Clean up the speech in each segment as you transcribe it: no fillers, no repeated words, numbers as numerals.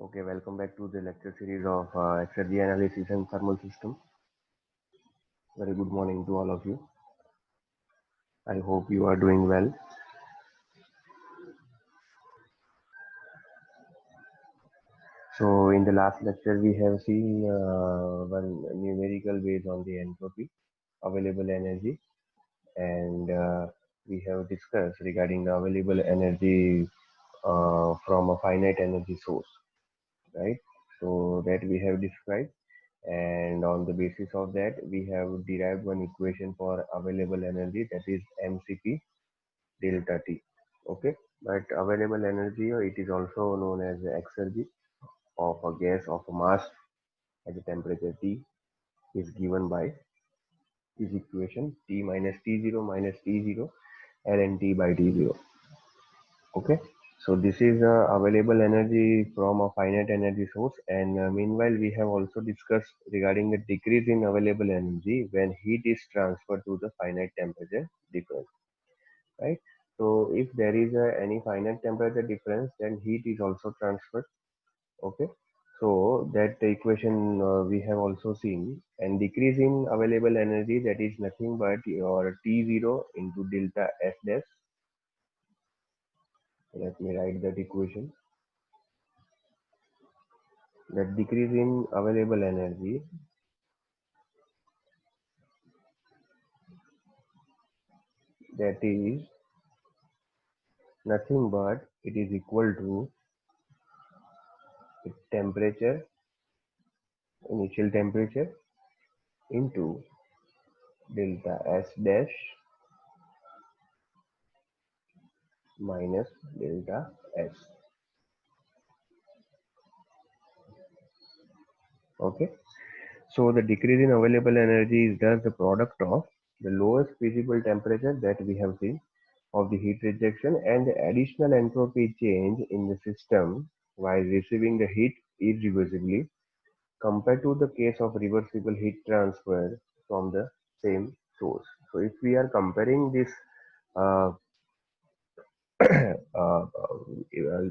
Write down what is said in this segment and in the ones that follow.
Okay, welcome back to the lecture series of exergy analysis and thermal system. Very good morning to all of you. I hope you are doing well. So, in the last lecture, we have seen one numerical based on the entropy, available energy, and we have discussed regarding the available energy from a finite energy source, right? So, that we have described. And on the basis of that, we have derived one equation for available energy, that is MCP delta T. Okay, but available energy, or it is also known as the exergy of a gas of a mass at a temperature T, is given by this equation: T minus T0 minus T0 ln T by T0. Okay, so this is available energy from a finite energy source, and meanwhile we have also discussed regarding the decrease in available energy when heat is transferred to the finite temperature difference, right? So if there is any finite temperature difference, then heat is also transferred. Okay, so that equation we have also seen, and decrease in available energy, that is nothing but your T0 into delta S dash. Let me write that equation. That decrease in available energy, that is nothing but it is equal to the temperature, initial temperature, into delta S dash minus delta S. Okay, so the decrease in available energy is thus the product of the lowest feasible temperature that we have seen of the heat rejection and the additional entropy change in the system while receiving the heat irreversibly, compared to the case of reversible heat transfer from the same source. So if we are comparing uh,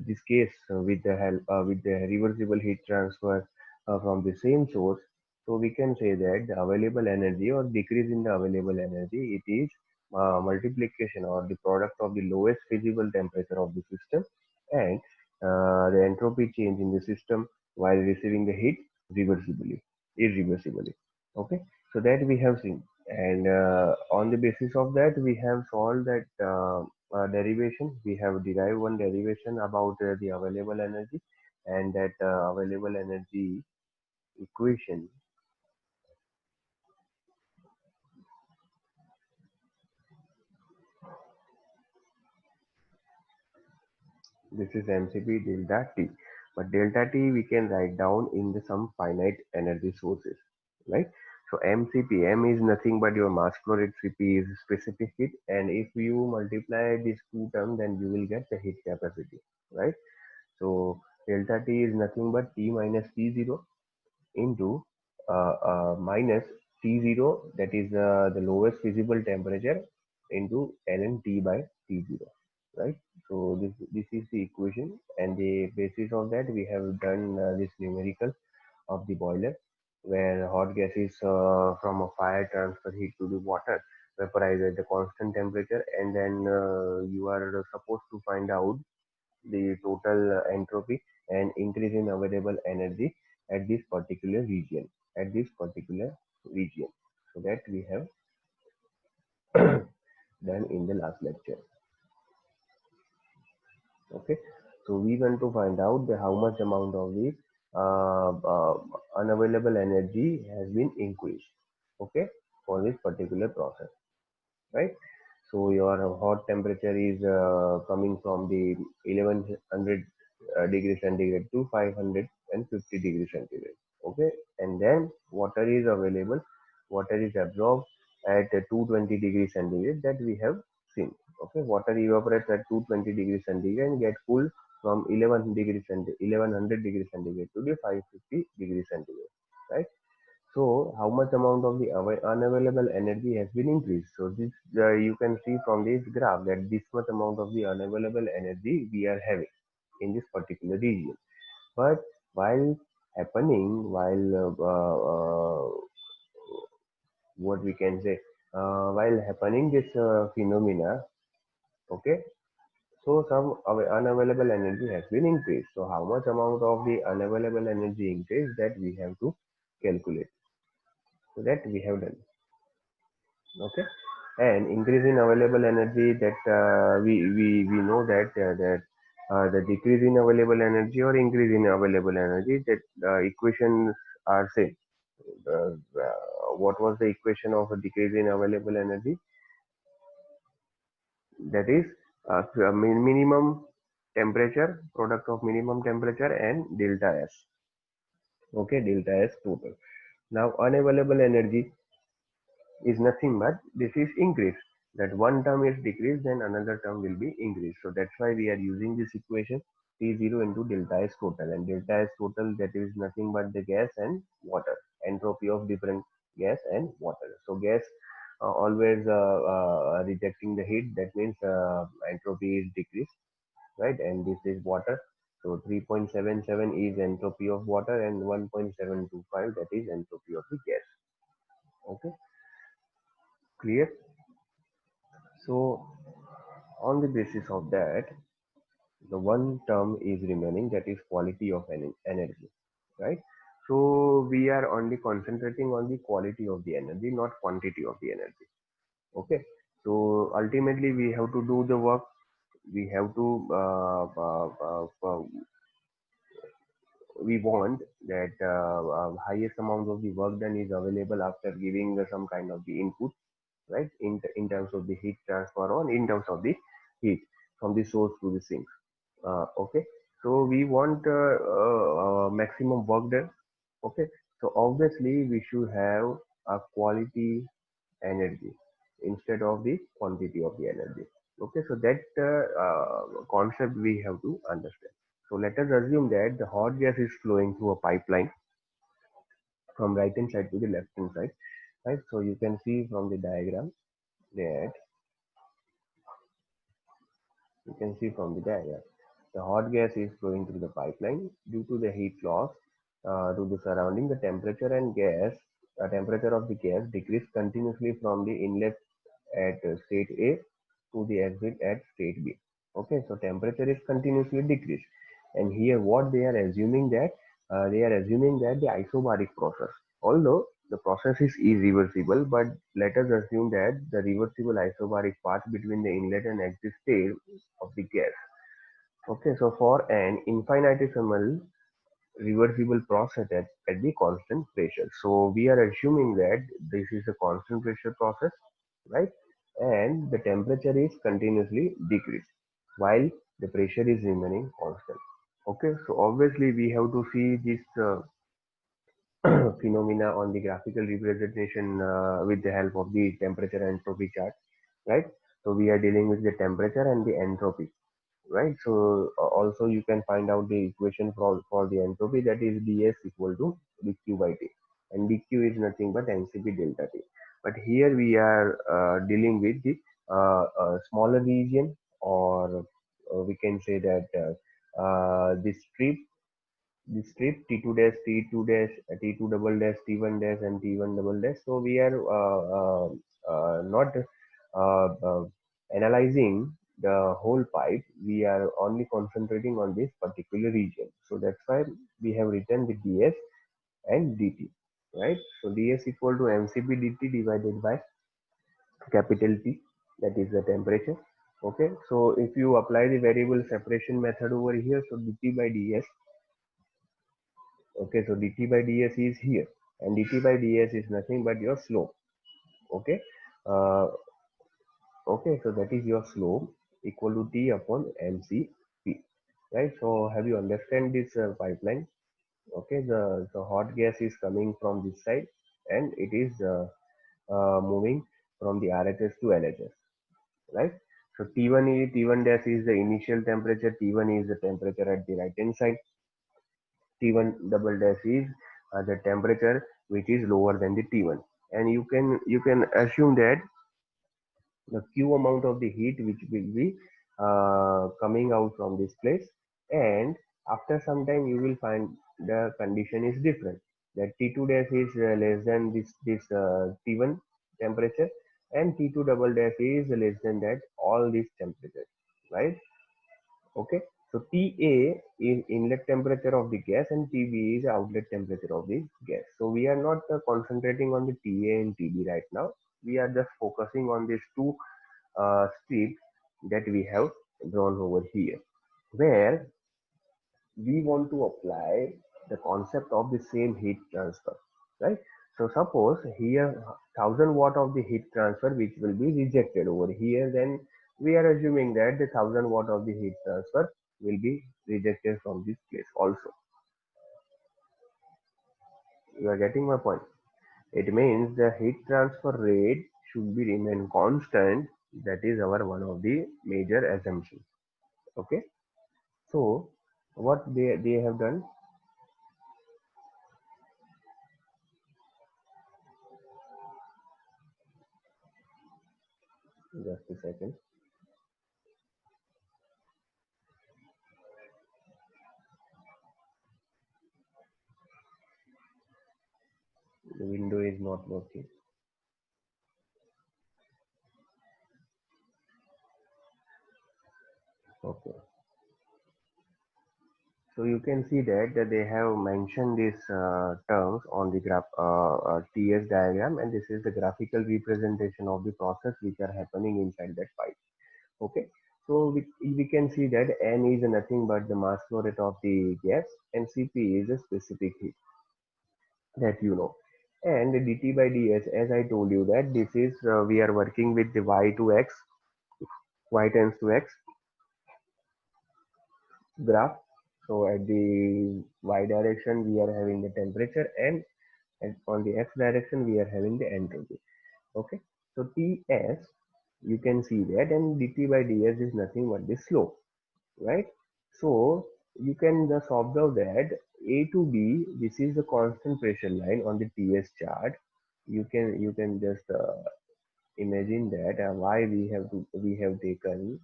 this case with the help with the reversible heat transfer from the same source, so we can say that the available energy or decrease in the available energy, it is multiplication or the product of the lowest feasible temperature of the system and the entropy change in the system while receiving the heat reversibly irreversibly. Okay, so that we have seen, and on the basis of that we have solved that derivation. We have derived one derivation about the available energy, and that available energy equation. This is MCP delta T, but delta T we can write down in the some finite energy sources, right? So MCP, M is nothing but your mass flow rate, CP is specific heat, and if you multiply these two terms, then you will get the heat capacity, right? So delta T is nothing but T minus T0 into minus T0, that is the lowest feasible temperature, into ln T by T0, right? So this is the equation, and the basis of that we have done this numerical of the boiler, where hot gases from a fire transfer heat to the water, vaporize at the constant temperature, and then you are supposed to find out the total entropy and increase in available energy at this particular region, at this particular region. So that we have done in the last lecture. Okay, so we want to find out the how much amount of the uh, uh, unavailable energy has been increased, okay, for this particular process, right? So your hot temperature is coming from the 1100 degree centigrade to 550 degree centigrade. Okay, and then water is available, water is absorbed at 220 degree centigrade, that we have seen. Okay, water evaporates at 220 degree centigrade and get cooled from 1100 degree centigrade to the 550 degree centigrade, right? So how much amount of the unavailable energy has been increased? So this you can see from this graph that this much amount of the unavailable energy we are having in this particular region. But while happening, what we can say, while happening this phenomena, okay, so some unavailable energy has been increased. So how much amount of the unavailable energy increase, that we have to calculate. So that we have done. Okay, and increase in available energy, that we know that the decrease in available energy or increase in available energy, that equations are same. uh, what was the equation of a decrease in available energy? That is minimum temperature, product of minimum temperature and delta S. Okay, delta S total. Now unavailable energy is nothing but this is increase. That one term is decreased, then another term will be increased. So that's why we are using this equation, T0 into delta S total, and delta S total, that is nothing but the gas and water, entropy of different gas and water. So gas always rejecting the heat, that means entropy is decreased, right? And this is water. So 3.77 is entropy of water and 1.725, that is entropy of the gas. Okay, clear? So on the basis of that, the one term is remaining, that is quality of energy, right? So we are only concentrating on the quality of the energy, not quantity of the energy. Okay. So ultimately we have to do the work. We have to we want that highest amount of the work done is available after giving some kind of the input, right? In terms of the heat transfer or in terms of the heat from the source to the sink. Okay, so we want maximum work done. Okay, so obviously we should have a quality energy instead of the quantity of the energy. Okay, so that concept we have to understand. So let us assume that the hot gas is flowing through a pipeline from right hand side to the left hand side, right? So you can see from the diagram that you can see from the diagram. The hot gas is flowing through the pipeline due to the heat loss to the surrounding. The temperature of the gas decreases continuously from the inlet at state A to the exit at state B. Okay, so temperature is continuously decreased, and here what they are assuming that the isobaric process. Although the process is irreversible, but let us assume that the reversible isobaric path between the inlet and exit state of the gas. Okay, so for an infinitesimal reversible process at the constant pressure. So we are assuming that this is a constant pressure process, right? And the temperature is continuously decreased while the pressure is remaining constant. Okay, so obviously we have to see this phenomena on the graphical representation with the help of the temperature entropy chart, right? So we are dealing with the temperature and the entropy, right? So also you can find out the equation for the entropy, that is ds equal to dq by t, and dq is nothing but mcp delta t. But here we are dealing with the smaller region, or we can say that the strip T2 dash, T2 dash, T2 double dash, T1 dash, and T1 double dash. So we are not analyzing the whole pipe. We are only concentrating on this particular region. So that's why we have written the ds and dt, right? So ds equal to mcp dt divided by capital T, that is the temperature. Okay, so if you apply the variable separation method over here, so dt by ds. Okay, so dt by ds is here, and dt by ds is nothing but your slope. Okay, uh, okay, so that is your slope equal to t upon mcp, right? So have you understand this pipeline? Okay, the hot gas is coming from this side, and it is moving from the RHS to LHS, right? So T1 dash is the initial temperature, T1 is the temperature at the right hand side, T1 double dash is the temperature which is lower than the T1, and you can assume that the Q amount of the heat which will be coming out from this place, and after some time you will find the condition is different. That T2 dash is less than this T1 temperature, and T2 double dash is less than that all these temperatures, right? Okay. So TA is inlet temperature of the gas and TB is outlet temperature of the gas. So we are not concentrating on the TA and TB right now. We are just focusing on these two strips that we have drawn over here, where we want to apply the concept of the same heat transfer, right? So suppose here 1000 watt of the heat transfer which will be rejected over here, then we are assuming that the 1000 watt of the heat transfer will be rejected from this place also. You are getting my point? It means the heat transfer rate should be remain constant. That is our one of the major assumptions. Okay. So what they have done, just a second. The window is not working. Okay. So you can see that they have mentioned these terms on the graph TS diagram, and this is the graphical representation of the process which are happening inside that pipe. Okay. So we can see that N is nothing but the mass flow rate of the gas, and Cp is a specific heat that you know. And dt by ds, as I told you that this is we are working with the y to x, y tends to x graph. So at the y direction we are having the temperature, and on the x direction we are having the entropy. Okay. So Ts, you can see that, and dt by ds is nothing but the slope, right? So you can just observe that A to B, this is the constant pressure line on the Ts chart. You can just imagine that why we have taken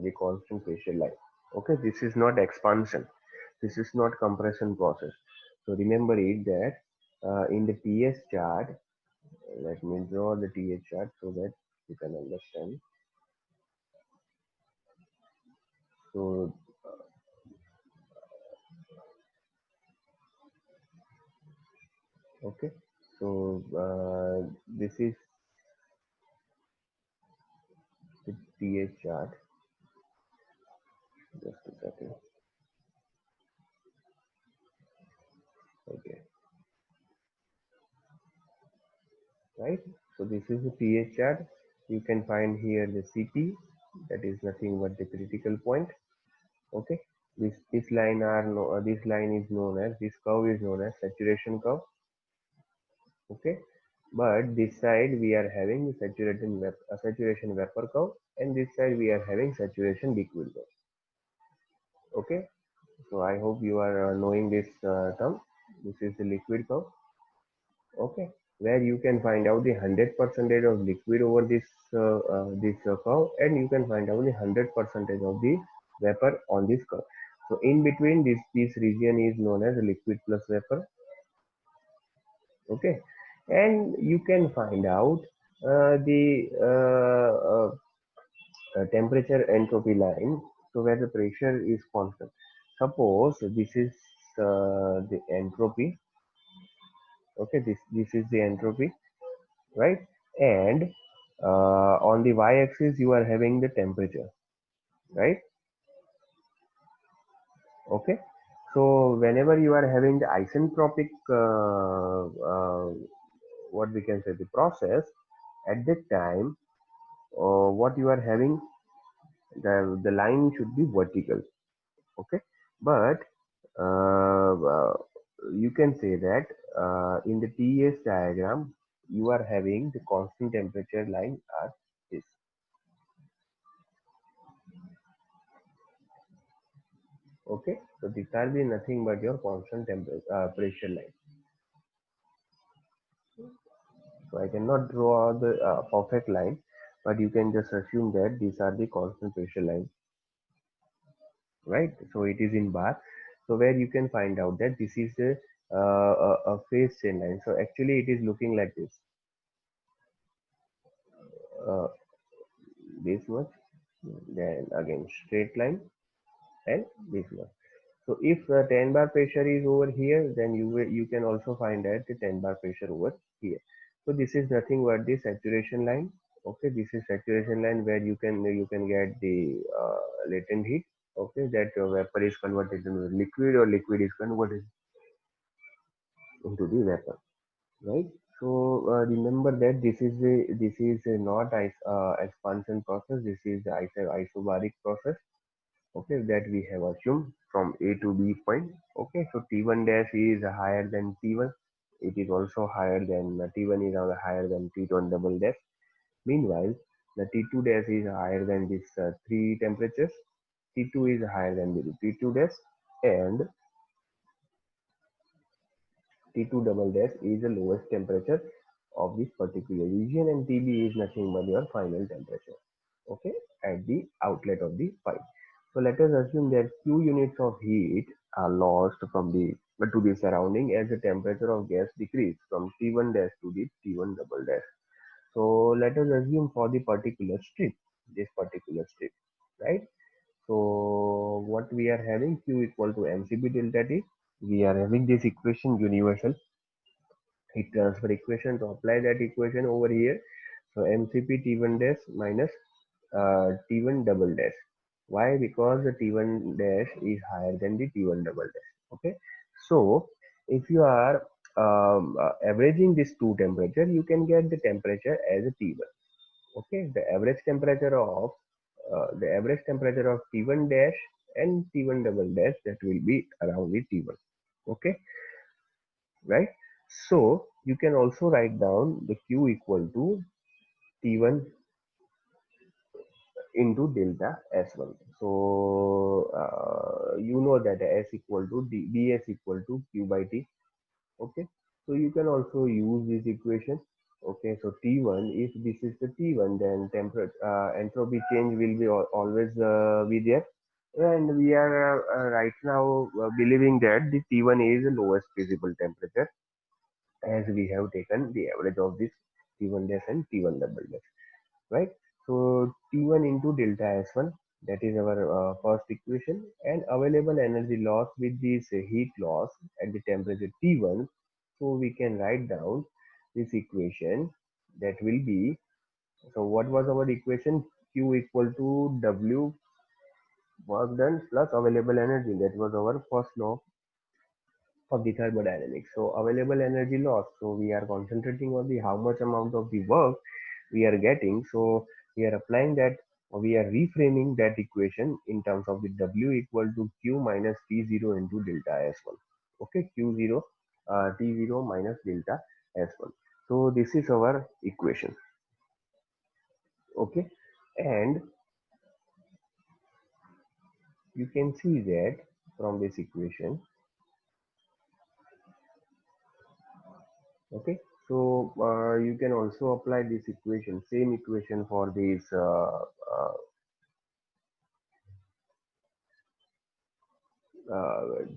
the constant pressure line. Okay, this is not expansion. This is not compression process. So remember it that in the TS chart, let me draw the TS chart so that you can understand. So okay, so this is the TS chart. Just a second. Okay, right. So this is the TS chart. You can find here the CP, that is nothing but the critical point. Okay, this line are no, this line is known as, this curve is known as saturation curve. Okay, but this side we are having saturation vapor curve, and this side we are having saturation liquid curve. Okay, so I hope you are knowing this term. This is the liquid curve. Okay, where you can find out the 100 percentage of liquid over this curve, and you can find out the 100 percentage of the vapor on this curve. So in between this region is known as liquid plus vapor. Okay, and you can find out the temperature entropy line, so where the pressure is constant. Suppose this is the entropy. Okay, this is the entropy, right? And on the y-axis you are having the temperature, right? Okay, so whenever you are having the isentropic what we can say, the process, at that time what you are having, the line should be vertical. Okay, but you can say that in the TS diagram you are having the constant temperature line as this. Okay, so this will be nothing but your constant temperature pressure line. So I cannot draw the perfect line, but you can just assume that these are the constant pressure line, right? So it is in bar. So where you can find out that this is a phase change line. So actually it is looking like uh, this much, then again straight line, and this much. So if 10 bar pressure is over here, then you can also find that the 10 bar pressure over here. So this is nothing but the saturation line. Okay, this is saturation line where you can get the latent heat. Okay, that vapor is converted into liquid, or liquid is converted into the vapor, right? So remember that this is not expansion process. This is the isobaric process. Okay, that we have assumed from A to B point. Okay, so T1 dash is higher than T1. It is also higher than T1 is also higher than T1 double dash. Meanwhile, the T2 dash is higher than these three temperatures. T2 is higher than the T2 dash, and T2 double dash is the lowest temperature of this particular region, and TB is nothing but your final temperature. Okay, at the outlet of the pipe. So let us assume that Q units of heat are lost from the to the surrounding as the temperature of gas decrease from T1 dash to the T1 double dash. So let us assume for the particular strip, this particular strip, right? So what we are having, Q equal to mCp delta T. We are having this equation, universal heat transfer equation. To apply that equation over here, so mCp T1 dash minus T1 double dash. Why? Because the T1 dash is higher than the T1 double dash. Okay, so if you are averaging these two temperature, you can get the temperature as a T1. Okay, the average temperature of T1 dash and T1 double dash, that will be around the T1. Okay, right? So you can also write down the Q equal to T1 into delta S1. So you know that S equal to ds equal to Q by T. Okay, so you can also use this equation. Okay, so T1, if this is the T1, then temperature entropy change will be always be there. And we are right now believing that the T1 is the lowest feasible temperature, as we have taken the average of this T1 dash and T1 double dash, right? So T1 into delta S1, that is our first equation, and available energy loss with this heat loss at the temperature T1. So we can write down this equation, that will be, so what was our equation? Q equal to W work done plus available energy. That was our first law of the thermodynamics. So available energy loss. So we are concentrating on the how much amount of the work we are getting. So we are applying that, we are reframing that equation in terms of the W equal to Q minus T0 into delta S1. Okay, Q0 T0 minus delta S1. So this is our equation. Okay, and you can see that from this equation. Okay, so you can also apply this equation, same equation for this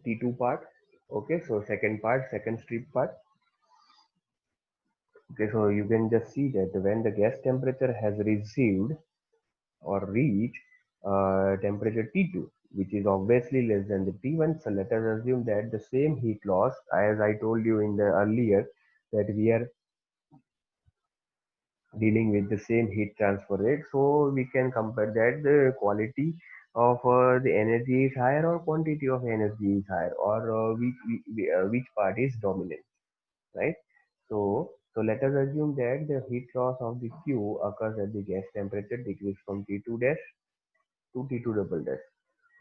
T2 part. Okay, so second part, second strip part. Okay, so you can just see that when the gas temperature has received or reached temperature T2, which is obviously less than the T1, so let us assume that the same heat loss, as I told you in the earlier, that we are dealing with the same heat transfer rate, so we can compare that the quality of the energy is higher, or quantity of energy is higher, or which part is dominant, right? So let us assume that the heat loss of the Q occurs at the gas temperature decrease from T2 dash to T2 double dash.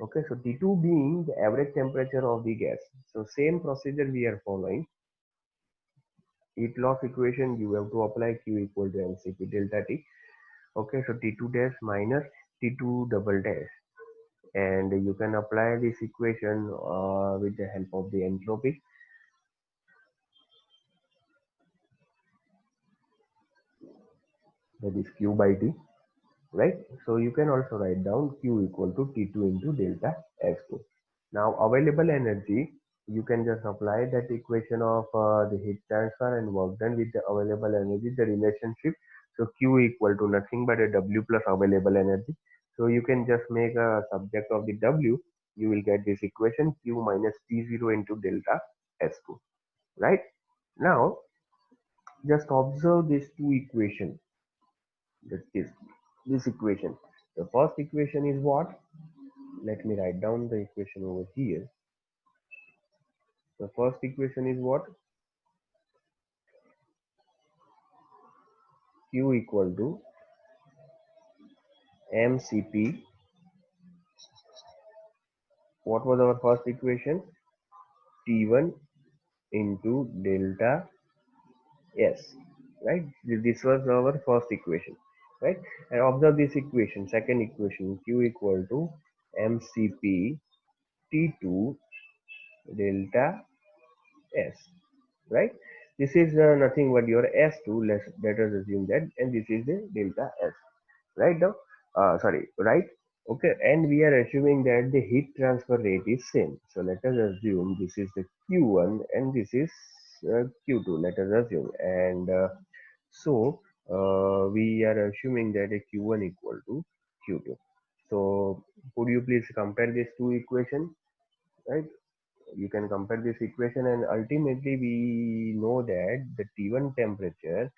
Okay, so T2 being the average temperature of the gas. So same procedure we are following. Heat loss equation, you have to apply Q equal to mCp delta T. Okay, so T2 dash minus T2 double dash, and you can apply this equation with the help of the entropy, that is Q by T, right? So you can also write down Q equal to T2 into delta S2. Now available energy, you can just apply that equation of the heat transfer and work done with the available energy, the relationship. So Q equal to nothing but a W plus available energy. So you can just make a subject of the W, you will get this equation Q minus T0 into delta S2, right? Now just observe these two equations. That is this equation. The first equation is what? Let me write down the equation over here. The first equation is what? Q equal to mCp. What was our first equation? T1 into delta S, right? This was our first equation, right? And observe this equation, second equation, Q equal to mCp T2 delta S, right? This is nothing but your S2. Let us assume that, and this is the delta S, right now. Sorry, right? Okay, and we are assuming that the heat transfer rate is same. So let us assume this is the Q1 and this is Q2. Let us assume, and we are assuming that a Q1 equal to Q2. So could you please compare these two equations, right? You can compare this equation, and ultimately we know that the T1 temperature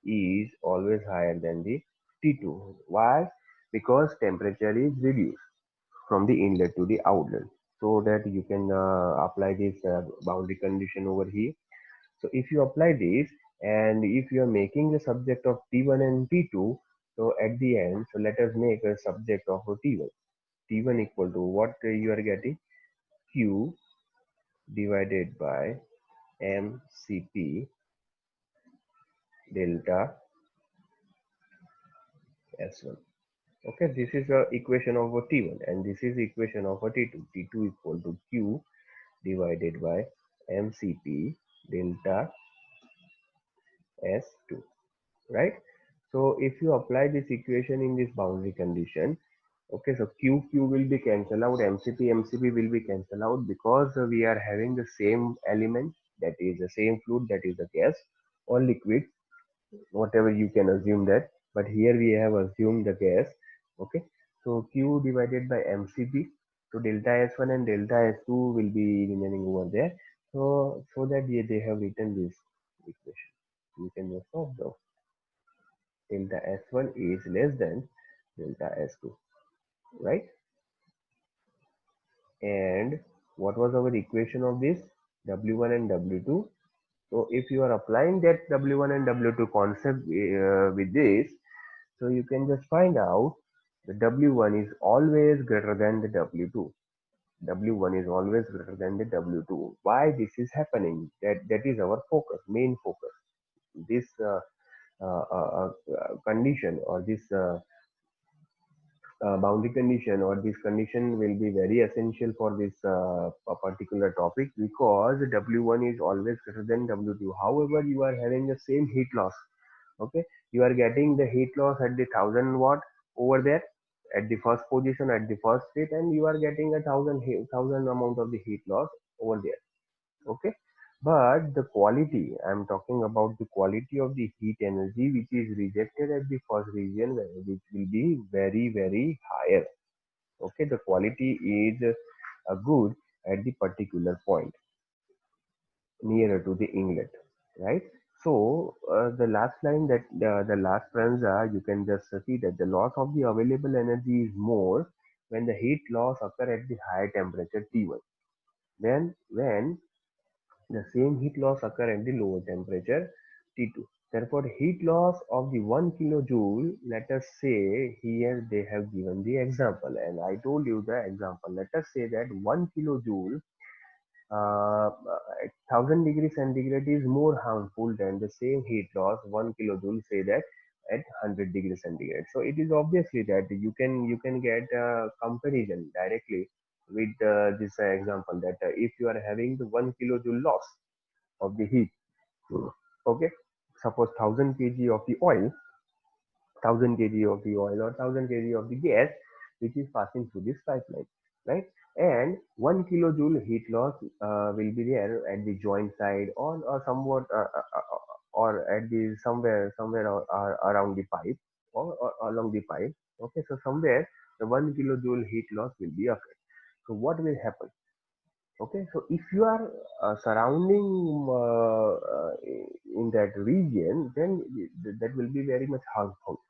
is always higher than the T2. Why? Because temperature is reduced from the inlet to the outlet, so that you can apply this boundary condition over here. So if you apply this, and if you are making the subject of T1 and T2, so at the end, so let us make a subject of a T1. T1 equal to what you are getting? Q divided by mCp delta S1. Okay, this is the equation of a T1, and this is the equation of a T2. T2 equal to Q divided by mCp delta S2, right? So if you apply this equation in this boundary condition, okay, so Q will be cancelled out, MCP will be cancelled out, because we are having the same element, that is the same fluid, that is the gas or liquid, whatever you can assume that, but here we have assumed the gas. Okay, so Q divided by mCp, so delta S1 and delta S2 will be remaining over there. So that they have written this equation. You can just observe delta S1 is less than delta S2, right? And what was our equation of this? W1 and W2. So if you are applying that W1 and W2 concept with this, so you can just find out the W1 is always greater than the W2. W1 is always greater than the W2. Why this is happening? That is our focus, main focus. This condition, or this boundary condition, or this condition will be very essential for this particular topic, because W1 is always greater than W2. However, you are having the same heat loss. Okay, you are getting the heat loss at the 1000 watt over there at the first position, at the first state, and you are getting a thousand amount of the heat loss over there. Okay, but the quality, I'm talking about the quality of the heat energy which is rejected at the first region, which will be very higher. Okay, the quality is good at the particular point nearer to the inlet, right? So the last line, that the last stanza, you can just see that the loss of the available energy is more when the heat loss occur at the higher temperature T1 than when the same heat loss occur at the lower temperature T2. Therefore, heat loss of the 1 kilojoule, let us say here they have given the example, and I told you the example. Let us say that 1 kilojoule at 1000 degrees centigrade is more harmful than the same heat loss 1 kilojoule, say that at 100 degrees centigrade. So it is obviously that you can get a comparison directly with this example, that if you are having the 1 kilojoule loss of the heat, okay, suppose 1000 kg of the oil, 1000 kg of the oil or 1000 kg of the gas which is passing through this pipeline, right? and 1 kilojoule heat loss will be there at the joint side, or somewhat or at the somewhere around the pipe, or along the pipe. Okay, so somewhere the 1 kilojoule heat loss will be occurred. So what will happen? Okay, so if you are surrounding in that region, then that will be very much harmful.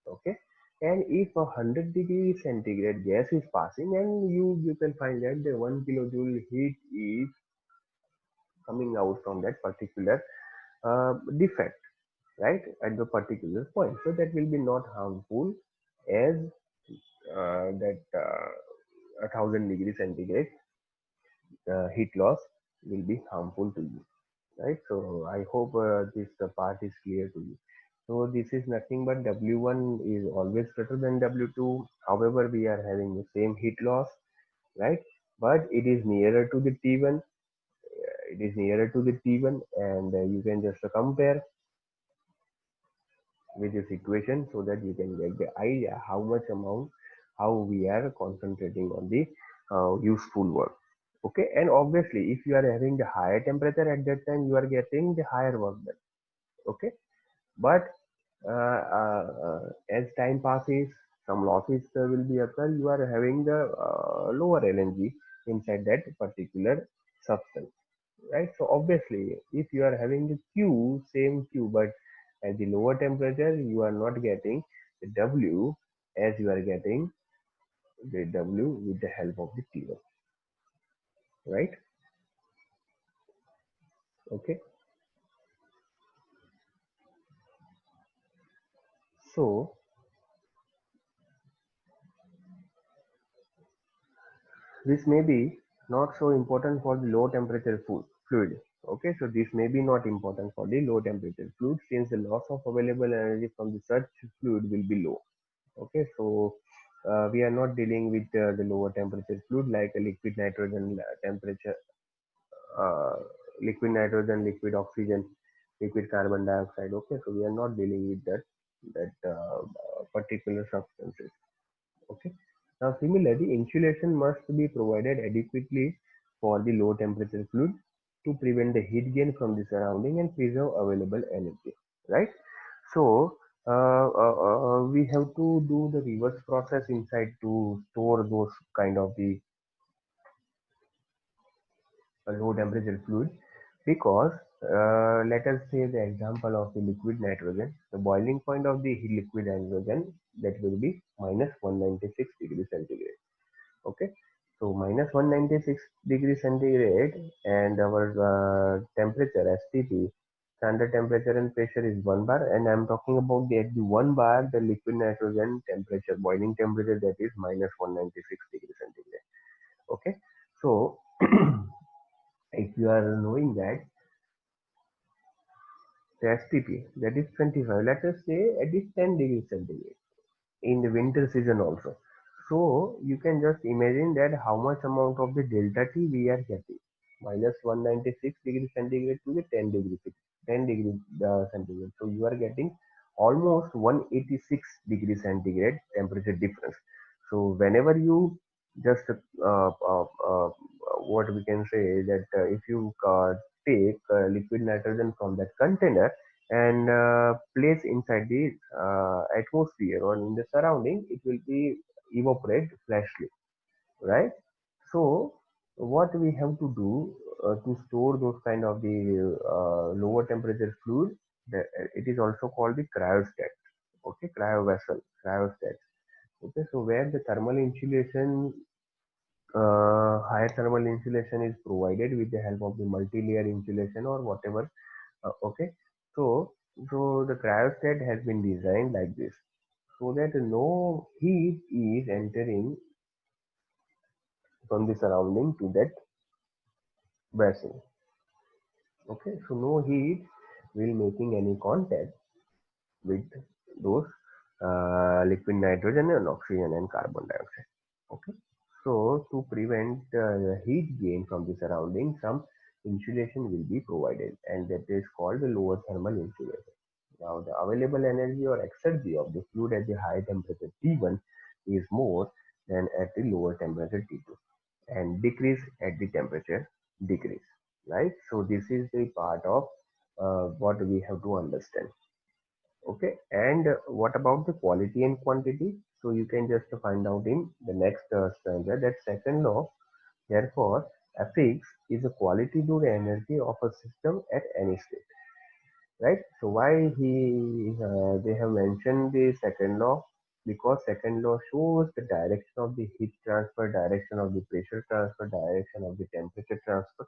Okay, and if 100 degrees centigrade gas is passing, and you can find that the 1 kilojoule heat is coming out from that particular defect, right, at the particular point, so that will be not harmful as that 1000 degrees centigrade heat loss will be harmful to you, right? So I hope this part is clear to you. So this is nothing but W1 is always greater than W2. However, we are having the same heat loss, right? But it is nearer to the T1. It is nearer to the T1, and you can just compare with this equation so that you can get the idea how much amount, how we are concentrating on the useful work. Okay, and obviously, if you are having the higher temperature at that time, you are getting the higher work done. Okay, but as time passes, some losses will be occur. You are having the lower LNG inside that particular substance, right? So obviously, if you are having the Q, same Q, but at the lower temperature, you are not getting the W as you are getting the W with the help of the T1, right? Okay, so this may be not so important for the low temperature fluid. Okay, so this may be not important for the low temperature fluid since the loss of available energy from the such fluid will be low. Okay, so we are not dealing with the lower temperature fluid like a liquid nitrogen temperature, uh, liquid nitrogen, liquid oxygen, liquid carbon dioxide. Okay, so we are not dealing with that particular substances. Okay. Now, similarly, insulation must be provided adequately for the low temperature fluid to prevent the heat gain from the surrounding and preserve available energy. Right. So, we have to do the reverse process inside to store those kind of the low temperature fluid, because let us say the example of the liquid nitrogen, the boiling point of the liquid nitrogen, that will be minus 196 degrees centigrade. Okay, so minus 196 degrees centigrade, and our temperature STP, standard temperature and pressure, is 1 bar, and I'm talking about the at the 1 bar the liquid nitrogen temperature, boiling temperature, that is minus 196 degrees centigrade. Okay, so if you are knowing that the STP, that is 25, let us say it is 10 degrees centigrade in the winter season also. So you can just imagine that how much amount of the delta T we are getting, minus 196 degrees centigrade to the 10 degrees 10 degrees centigrade. So you are getting almost 186 degrees centigrade temperature difference. So whenever you just what we can say is that if you take liquid nitrogen from that container and place inside the atmosphere or in the surrounding, it will be evaporate flashly, right? So what we have to do to store those kind of the lower temperature fluid, it is also called the cryostat. Okay, cryo vessel, cryostat. Okay, so where the thermal insulation, higher thermal insulation is provided with the help of the multi-layer insulation or whatever. Okay, so the cryostat has been designed like this so that no heat is entering from the surrounding to that vessel. Okay, so no heat will making any contact with those liquid nitrogen and oxygen and carbon dioxide. Okay, so to prevent the heat gain from the surrounding, some insulation will be provided, and that is called the lower thermal insulation. Now, the available energy or exergy of the fluid at the high temperature T1 is more than at the lower temperature T2. and decrease at the temperature decrease, right? So this is the part of what we have to understand. Okay, and what about the quality and quantity? So you can just find out in the next stanza that second law. Therefore, Fx is a quality to the energy of a system at any state, right? So why they have mentioned the second law? Because second law shows the direction of the heat transfer, direction of the pressure transfer, direction of the temperature transfer,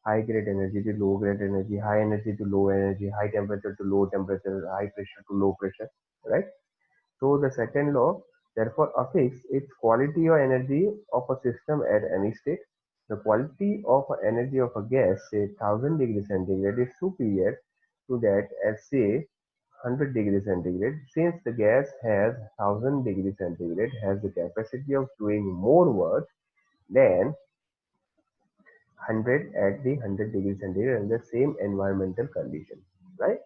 high grade energy to low grade energy, high energy to low energy, high temperature to low temperature, high pressure to low pressure, right? So the second law therefore affects its quality or energy of a system at any state. The quality of energy of a gas, say 1000 degrees centigrade, is superior to that at say 100 degrees centigrade, since the gas has 1000 degrees centigrade has the capacity of doing more work than 100 at the 100 degrees centigrade under the same environmental condition, right?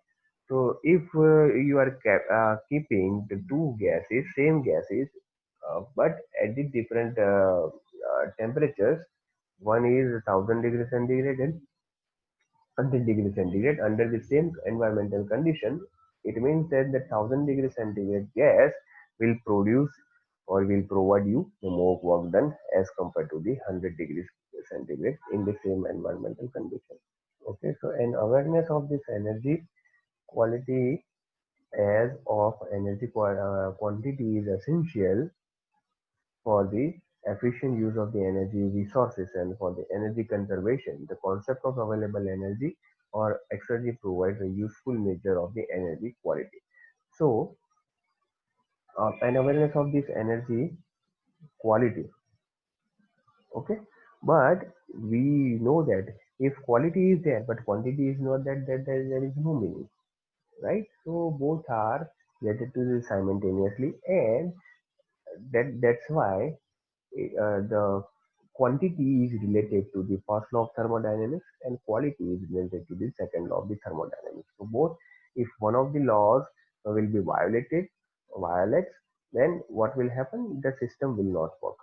So if you are keeping the two gases, same gases, but at the different temperatures, one is 1000 degrees centigrade and 100 degrees centigrade under the same environmental condition, it means that the 1000 degrees centigrade gas will produce or will provide you the more work done as compared to the 100 degrees centigrade in the same environmental condition. Okay, so an awareness of this energy quality as of energy quantity is essential for the efficient use of the energy resources and for the energy conservation. The concept of available energy or exergy provides a useful measure of the energy quality. So, an awareness of this energy quality, okay, but we know that if quality is there but quantity is not that, there is no meaning, right? So both are related to this simultaneously, and that's why the quantity is related to the first law of thermodynamics and quality is related to the second law of the thermodynamics. So both, if one of the laws will be violates, then what will happen? The system will not work,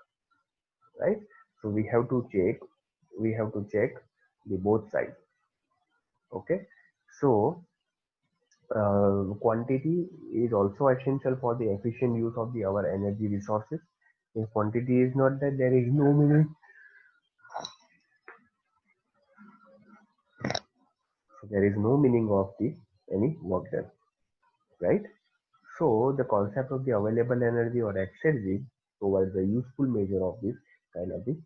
right? So we have to check the both sides. Okay, so quantity is also essential for the efficient use of the our energy resources. If quantity is not there, there is no meaning. So there is no meaning of the any work done, right? So the concept of the available energy or exergy provides a useful measure of this kind of the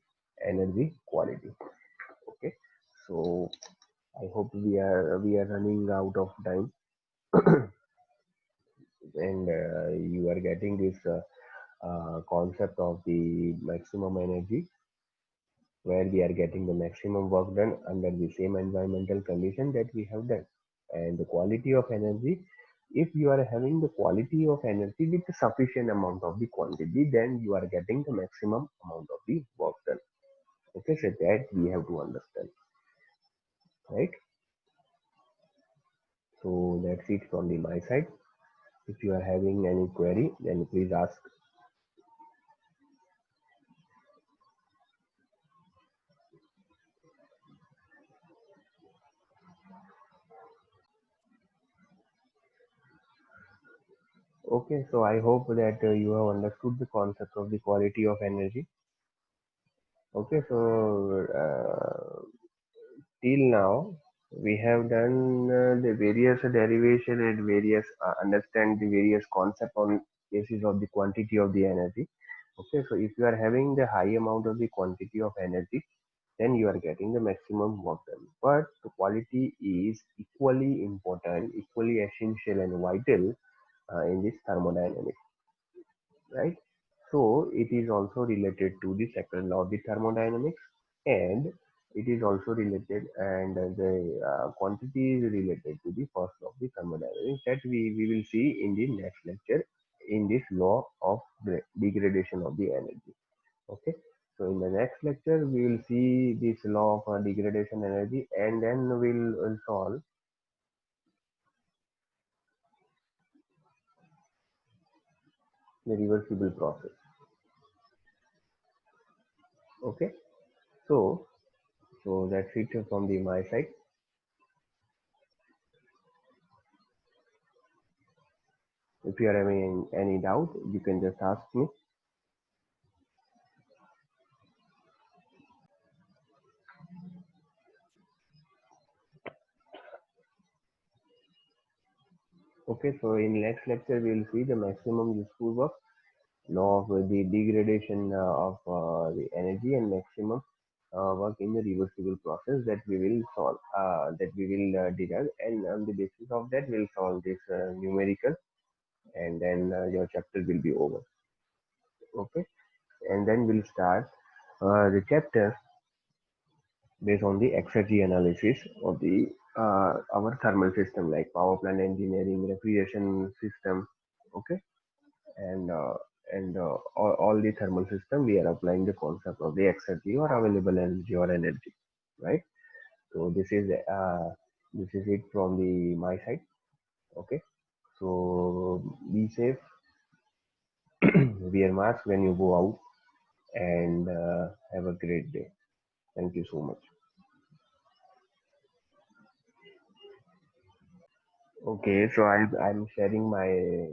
energy quality. Okay, so I hope we are running out of time, and you are getting this concept of the maximum energy, where we are getting the maximum work done under the same environmental condition that we have done. And the quality of energy, if you are having the quality of energy with a sufficient amount of the quantity, then you are getting the maximum amount of the work done. Okay, so that we have to understand, right? So that's it from the my side. If you are having any query, then please ask. Okay, so I hope that you have understood the concept of the quality of energy. Okay, so till now we have done the various derivation and various understand the various concept on basis of the quantity of the energy. Okay, so if you are having the high amount of the quantity of energy, then you are getting the maximum work done. But the quality is equally important, equally essential and vital in this thermodynamics, right? So it is also related to the second law of the thermodynamics, and it is also related, and the quantity is related to the first law of the thermodynamics that we will see in the next lecture in this law of degradation of the energy. Okay. So in the next lecture, we will see this law of degradation energy, and then we'll solve the reversible process. Okay. So, so that's it from the my side. If you are having any doubt, you can just ask me. Okay, so in next lecture we will see the maximum useful work, law of the degradation of the energy, and maximum work in the reversible process that we will solve, that we will derive, and on the basis of that we'll solve this numerical, and then your chapter will be over. Okay, and then we'll start the chapter based on the exergy analysis of the our thermal system, like power plant engineering, refrigeration system. Okay, and all the thermal system we are applying the concept of the exergy or available energy or energy, right? So this is it from the my side. Okay, so be safe, wear mask when you go out, and have a great day. Thank you so much. Okay, so I'm sharing my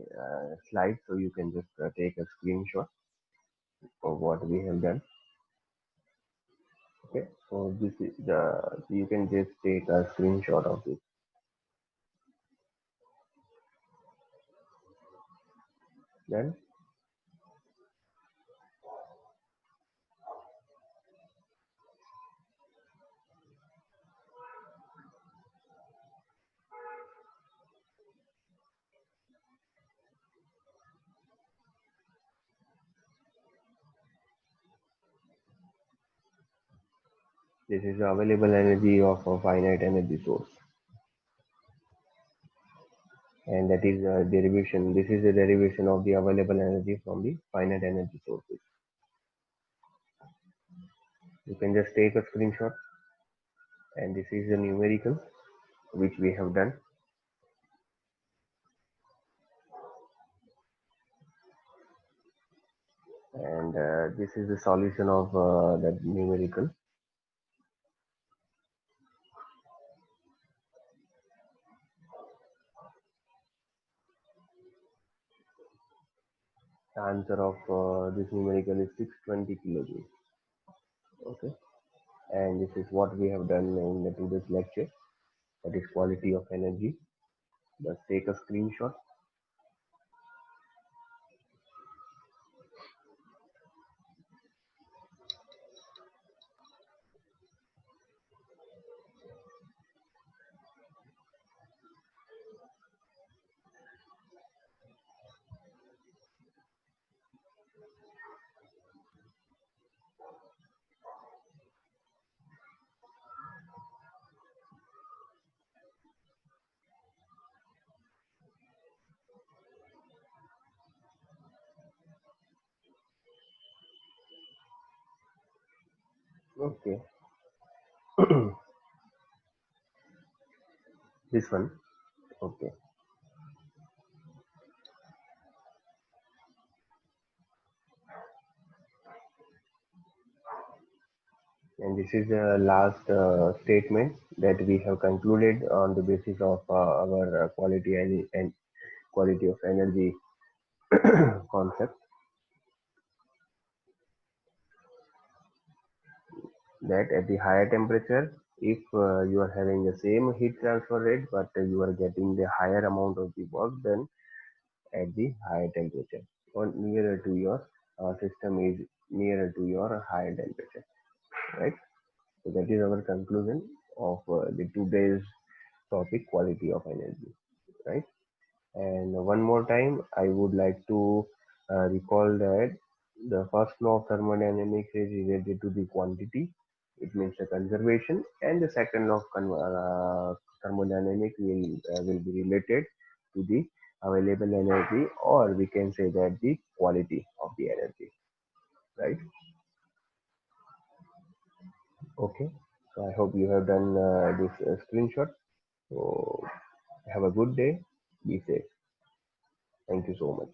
slide, so you can just take a screenshot of what we have done. Okay, so this is the, you can just take a screenshot of it. Then this is the available energy of a finite energy source, and that is a derivation. This is a derivation of the available energy from the finite energy sources. You can just take a screenshot, and this is the numerical which we have done, and this is the solution of that numerical. The answer of this numerical is 620 kilojoules. Okay, and this is what we have done in the today's lecture. That is quality of energy. Just take a screenshot. Okay, this one. Okay, and this is the last statement that we have concluded on the basis of our quality and quality of energy concept, that at the higher temperature, if you are having the same heat transfer rate, but you are getting the higher amount of the work done at the higher temperature, or nearer to your system is nearer to your higher temperature, right? So that is our conclusion of the today's topic, quality of energy, right? And one more time, I would like to recall that the first law of thermodynamics is related to the quantity. It means the conservation, and the second law of thermodynamics will be related to the available energy, or we can say that the quality of the energy, right? Okay. So I hope you have done this screenshot. So have a good day. Be safe. Thank you so much.